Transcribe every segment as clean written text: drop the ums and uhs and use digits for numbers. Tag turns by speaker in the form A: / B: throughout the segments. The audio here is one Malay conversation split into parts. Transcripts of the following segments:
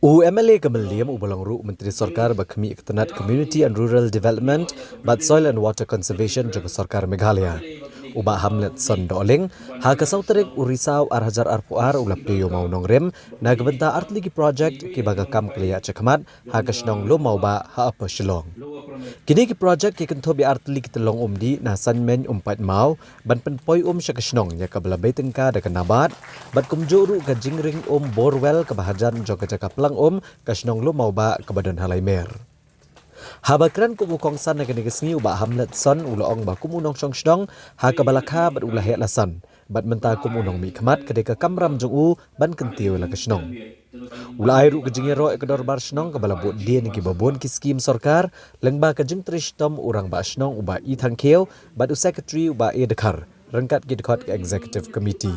A: MLA Kamaliam Ubalangru Menteri Sarkar Bakmi Iktanat Community and Rural Development Bat Soil and Water Conservation Jaga Sarkar Meghalaya. Uba Hamlet Son Doling ha kasauterik urisau arhajar arpuar ulap deyo mau nongrem nagbenta artligi project ki bagakam kliya cekmat ha kasnong lo mau ba ha apa shilong. Kini ki project ki kento bi artligi telong umdi na sanmen umpat mau ban penpoi sya kasnong ya kabla betengka da kanabat bat kumjuru ka jingring borwell kebahajan joga jaka pelang kasnong lo mau ba ke badan halai mer. Habakran kumukongsan na kanigasngi uba Hamlet Son ulaong ba kumunong syongsdong ha kabalaka bat ulahe lasan bat menta kumunong mi khamat kadeka kamram jong ban kentiw la kasnong. Ulai ru kejingero ekador bar snong kabalabut dien ki babon ki skim sarkar lengba kajing trishtom urang ba snong uba I thangkeu bat secretary uba e dekhar rangkat ki dekhot ke executive committee.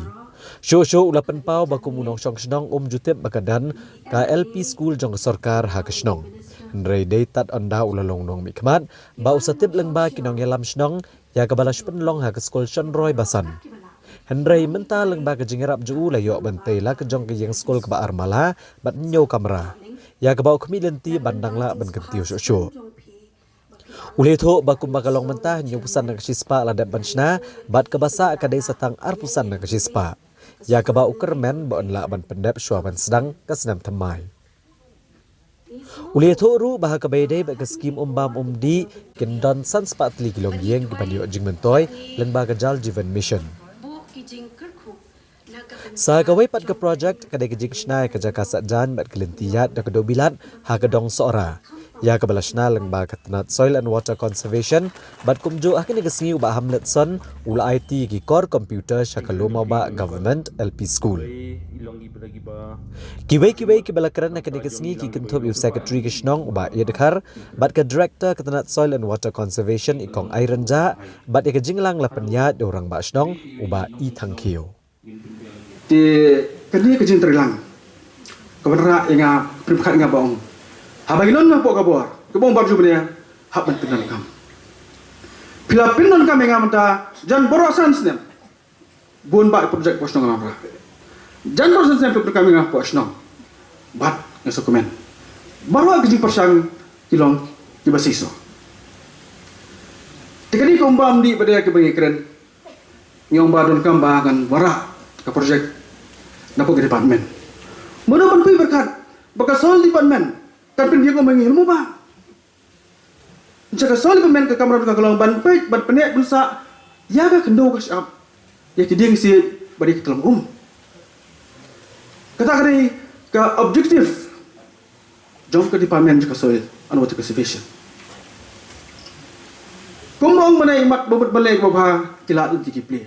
A: Show ulapan pau ba kumunong syongsdong jutep bakadan ka LP school jong sarkar ha kasnong. Henry daytat anda ulalong nong mikmat ba usatip lengba kinong yalam snong ya kabalash penlong ha skol Roy Basan. Henry menta lengba ke jingerap ju layo bantai la ke jong ke yang skol ke ba armala bat nyo kamera. Ya ke bau kemilenti bandang la ban kentiu syo. Uletho ba kumbakalong menta nyo pusan na kasispa la dat banshna bat kebasa kadai satang arpusan na kasispa. Ya ke bau kermen ba onla ban pendap syuaban sedang kasenam temai. Uletho ru bah kabede ba skim umbam umdi kendon sans patli kilong yeng gibanyo jingmentoy lengba kajal jivan mission. Sa kawai pat ke project kadai kejing snai kajaka sajan bat kelentiyat da kedobilat ha kedong seora. Ya kebalashna lengba ketenat soil and water conservation bat kumjo akhirnya kesingi uba Hamlet Son ula IT ki core computer syakaloma ba government LP school. Kiwai kebalakaran akhirnya kesingi ki kentob yu secretary kishnong uba Edekar bat ke director ketenat soil and water conservation ikong Airenja bat ke jinglang lapanyat orang ba snong uba I thangkeu.
B: Di kini kejing terilang kebenaran yang peribkat yang bohong. Habaginon na po kabor, kabong barju bnia, haban pinan kam. Pila pinan kam yang amta, jan borosan snem. Bun ba project posnong amra. Jan borosan snem project kami ngap posnong. Bat ngesokumen. Baru agji persang kilong kibasiso. Tikani kumbam di pada kebangi keren. Nyong badon kam bahagan wara ke project napo ke department. Mana pun berkat bekas soal department. Kan dia ko mangilmu ba? Jika soal pemain ke kamera ka kalong ban pej ban penek bensa ya ga kendo ka syap. Ya kiding si bari ke kelam Kata kali ke objektif jom ke department jika soal and water conservation. Kumbong mana imat bobot balai babha kilat untuk play.